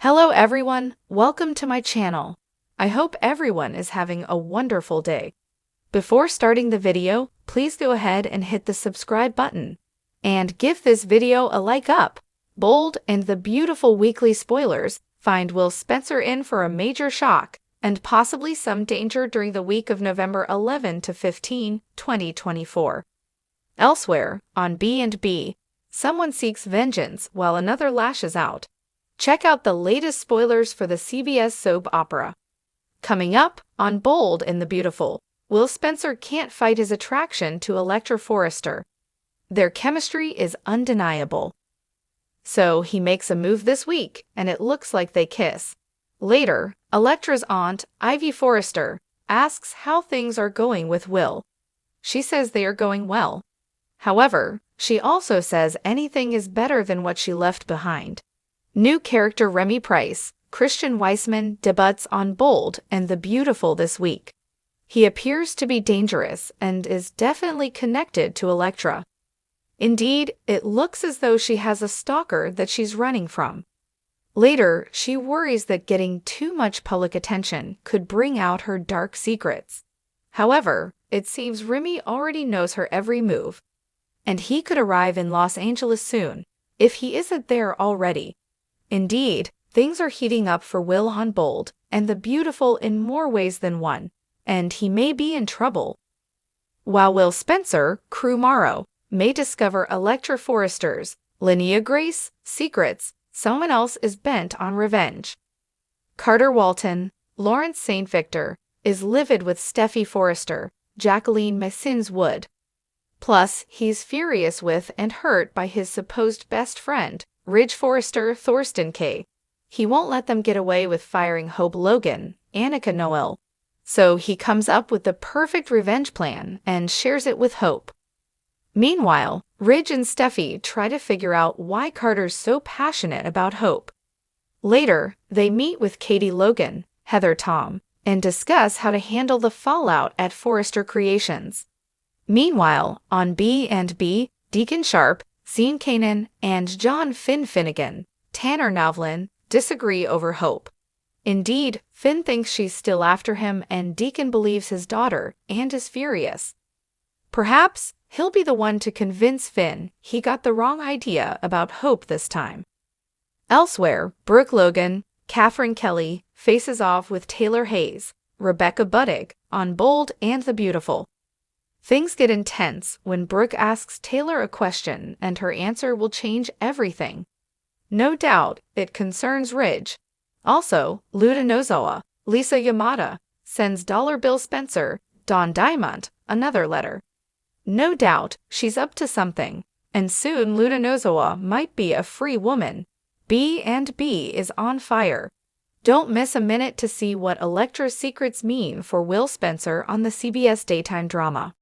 Hello everyone, welcome to my channel. I hope everyone is having a wonderful day. Before starting the video, please go ahead and hit the subscribe button. And give this video a like up. Bold and the beautiful weekly spoilers find Will Spencer in for a major shock and possibly some danger during the week of November 11 to 15, 2024. Elsewhere, on B&B, someone seeks vengeance while another lashes out. Check out the latest spoilers for the CBS soap opera. Coming up on Bold and the Beautiful, Will Spencer can't fight his attraction to Electra Forrester. Their chemistry is undeniable. So he makes a move this week, and it looks like they kiss. Later, Electra's aunt, Ivy Forrester, asks how things are going with Will. She says they are going well. However, she also says anything is better than what she left behind. New character Remy Price, Christian Weissman, debuts on Bold and the Beautiful this week. He appears to be dangerous and is definitely connected to Electra. Indeed, it looks as though she has a stalker that she's running from. Later, she worries that getting too much public attention could bring out her dark secrets. However, it seems Remy already knows her every move, and he could arrive in Los Angeles soon, if he isn't there already. Indeed, things are heating up for Will on Bold and the Beautiful in more ways than one, and he may be in trouble. While Will Spencer, Crew Morrow, may discover Electra Forrester's, Linnea Grace, secrets, someone else is bent on revenge. Carter Walton, Lawrence St. Victor, is livid with Steffi Forrester, Jacqueline Messins Wood. Plus, he's furious with and hurt by his supposed best friend, Ridge Forrester Thorsten K. He won't let them get away with firing Hope Logan, Annika Noel. So he comes up with the perfect revenge plan and shares it with Hope. Meanwhile, Ridge and Steffi try to figure out why Carter's so passionate about Hope. Later, they meet with Katie Logan, Heather Tom, and discuss how to handle the fallout at Forrester Creations. Meanwhile, on B&B, Deacon Sharp, Sean Kanan, and John Finn Finnegan, Tanner Novlin, disagree over Hope. Indeed, Finn thinks she's still after him and Deacon believes his daughter and is furious. Perhaps he'll be the one to convince Finn he got the wrong idea about Hope this time. Elsewhere, Brooke Logan, Catherine Kelly, faces off with Taylor Hayes, Rebecca Buddig, on Bold and the Beautiful. Things get intense when Brooke asks Taylor a question and her answer will change everything. No doubt, it concerns Ridge. Also, Luda Nozoa, Lisa Yamada, sends Dollar Bill Spencer, Don Diamond, another letter. No doubt, she's up to something, and soon Luda Nozoa might be a free woman. B&B is on fire. Don't miss a minute to see what Electra's secrets mean for Will Spencer on the CBS daytime drama.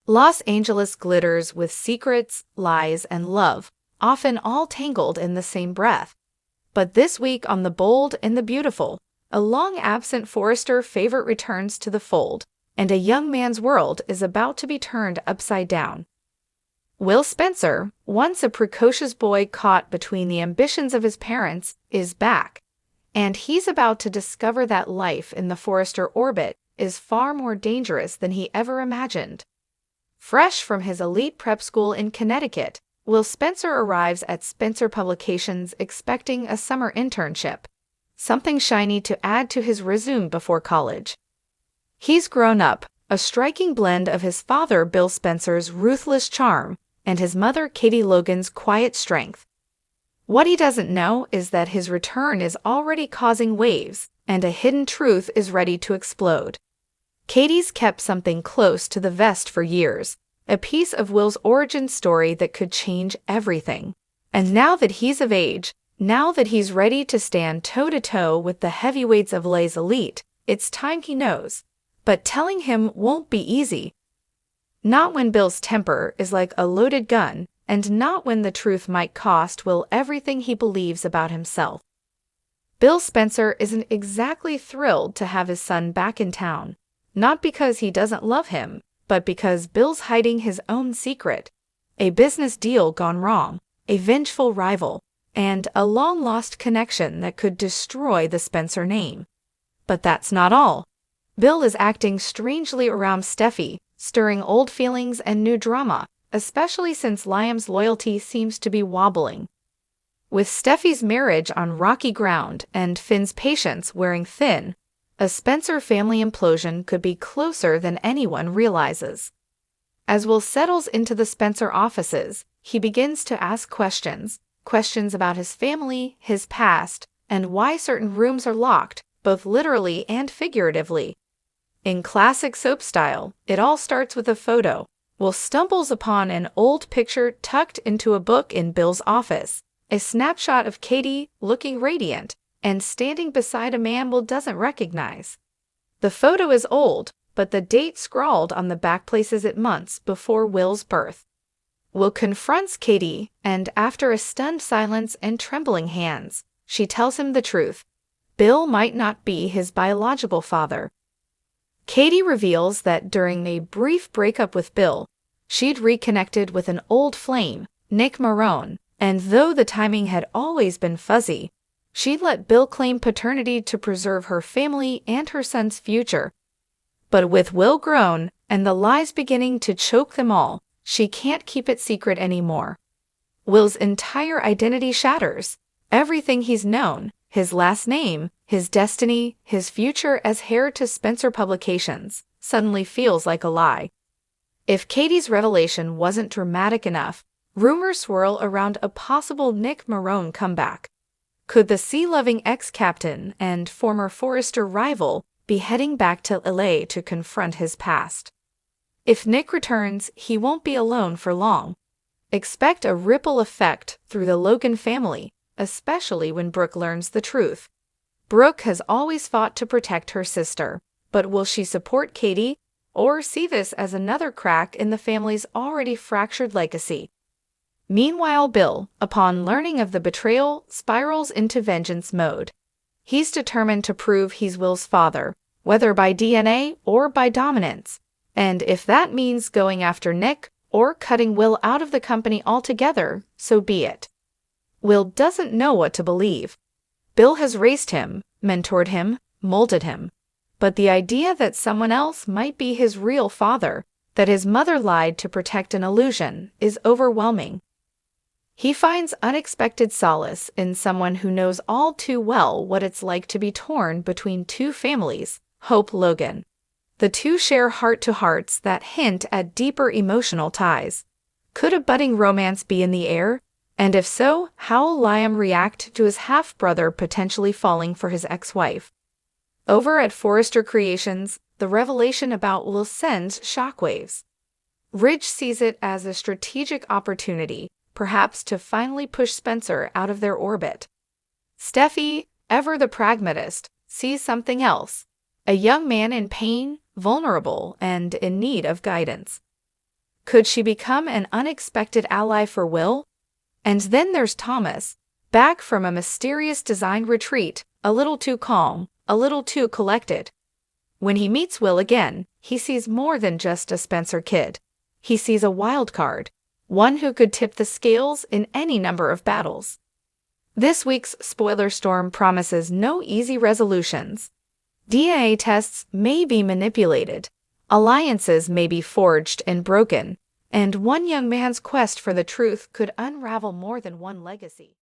Los Angeles glitters with secrets, lies, and love, often all tangled in the same breath. But this week on The Bold and the Beautiful, a long-absent Forrester favorite returns to the fold, and a young man's world is about to be turned upside down. Will Spencer, once a precocious boy caught between the ambitions of his parents, is back, and he's about to discover that life in the Forrester orbit is far more dangerous than he ever imagined. Fresh from his elite prep school in Connecticut, Will Spencer arrives at Spencer Publications expecting a summer internship, something shiny to add to his resume before college. He's grown up, a striking blend of his father Bill Spencer's ruthless charm and his mother Katie Logan's quiet strength. What he doesn't know is that his return is already causing waves, and a hidden truth is ready to explode. Katie's kept something close to the vest for years, a piece of Will's origin story that could change everything. And now that he's of age, now that he's ready to stand toe-to-toe with the heavyweights of LA's elite, it's time he knows. But telling him won't be easy. Not when Bill's temper is like a loaded gun, and not when the truth might cost Will everything he believes about himself. Bill Spencer isn't exactly thrilled to have his son back in town. Not because he doesn't love him, but because Bill's hiding his own secret. A business deal gone wrong, a vengeful rival, and a long-lost connection that could destroy the Spencer name. But that's not all. Bill is acting strangely around Steffi, stirring old feelings and new drama, especially since Liam's loyalty seems to be wobbling. With Steffi's marriage on rocky ground and Finn's patience wearing thin, a Spencer family implosion could be closer than anyone realizes. As Will settles into the Spencer offices, he begins to ask questions about his family, his past, and why certain rooms are locked, both literally and figuratively. In classic soap style, it all starts with a photo. Will stumbles upon an old picture tucked into a book in Bill's office, a snapshot of Katie looking radiant and standing beside a man Will doesn't recognize. The photo is old, but the date scrawled on the back places it months before Will's birth. Will confronts Katie, and after a stunned silence and trembling hands, she tells him the truth. Bill might not be his biological father. Katie reveals that during a brief breakup with Bill, she'd reconnected with an old flame, Nick Marone, and though the timing had always been fuzzy, she'd let Bill claim paternity to preserve her family and her son's future. But with Will grown and the lies beginning to choke them all, she can't keep it secret anymore. Will's entire identity shatters. Everything he's known, his last name, his destiny, his future as heir to Spencer Publications, suddenly feels like a lie. If Katie's revelation wasn't dramatic enough, rumors swirl around a possible Nick Marone comeback. Could the sea-loving ex-captain and former Forrester rival be heading back to LA to confront his past? If Nick returns, he won't be alone for long. Expect a ripple effect through the Logan family, especially when Brooke learns the truth. Brooke has always fought to protect her sister, but will she support Katie or see this as another crack in the family's already fractured legacy? Meanwhile, Bill, upon learning of the betrayal, spirals into vengeance mode. He's determined to prove he's Will's father, whether by DNA or by dominance, and if that means going after Nick or cutting Will out of the company altogether, so be it. Will doesn't know what to believe. Bill has raised him, mentored him, molded him. But the idea that someone else might be his real father, that his mother lied to protect an illusion, is overwhelming. He finds unexpected solace in someone who knows all too well what it's like to be torn between two families, Hope Logan. The two share heart-to-hearts that hint at deeper emotional ties. Could a budding romance be in the air? And if so, how will Liam react to his half-brother potentially falling for his ex-wife? Over at Forrester Creations, the revelation about Will sends shockwaves. Ridge sees it as a strategic opportunity, perhaps to finally push Spencer out of their orbit. Steffi, ever the pragmatist, sees something else. A young man in pain, vulnerable, and in need of guidance. Could she become an unexpected ally for Will? And then there's Thomas, back from a mysterious design retreat, a little too calm, a little too collected. When he meets Will again, he sees more than just a Spencer kid. He sees a wild card, one who could tip the scales in any number of battles. This week's spoiler storm promises no easy resolutions. DNA tests may be manipulated, alliances may be forged and broken, and one young man's quest for the truth could unravel more than one legacy.